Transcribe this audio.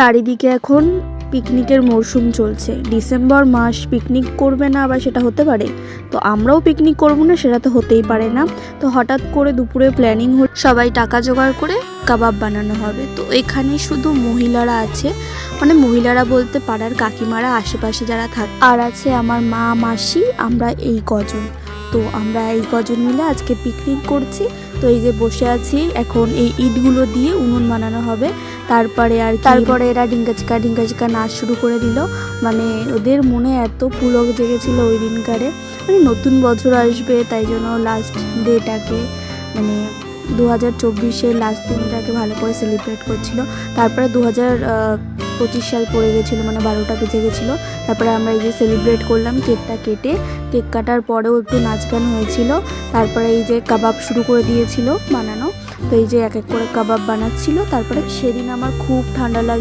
চারিদিকে এখন পিকনিকের মরশুম চলছে। ডিসেম্বর মাস পিকনিক করবে না আবার সেটা হতে পারে? তো আমরাও পিকনিক করব না সেটা তো হতেই পারে না। তো হঠাৎ করে দুপুরে প্ল্যানিং হল সবাই টাকা জোগাড় করে কাবাব বানানো হবে। তো এখানে শুধু মহিলারা আছে, মানে মহিলারা বলতে পাড়ার কাকিমারা, আশেপাশে যারা থাকে, আর আছে আমার মা মাসি, আমরা এই কজন। তো আমরা এই কজন মিলে আজকে পিকনিক করছি। তো এই যে বসে আছি, এখন এই ইটগুলো দিয়ে উনুন বানানো হবে। তারপরে এরা ঢিঙ্কাচিকা নাচ শুরু করে দিল। মানে ওদের মনে এত পুলক জেগেছিল ওই দিনকারে, মানে নতুন বছর আসবে তাই জন্য লাস্ট ডেটাকে, মানে 2024-এর লাস্ট দিনটাকে ভালো করে সেলিব্রেট করছিল। তারপরে 2025 সাল পড়ে গেছিলো, মানে 12টা বেজে গেছিলো। তারপরে আমরা এই যে সেলিব্রেট করলাম কেকটা কেটে। কেক কাটার পরেও একটু নাচ গান হয়েছিল। তারপরে এই যে কাবাব শুরু করে দিয়েছিল বানানো। তো এই যে এক এক করে কাবাব বানাচ্ছিল। তারপরে সেদিন আমার খুব ঠান্ডা লাগে।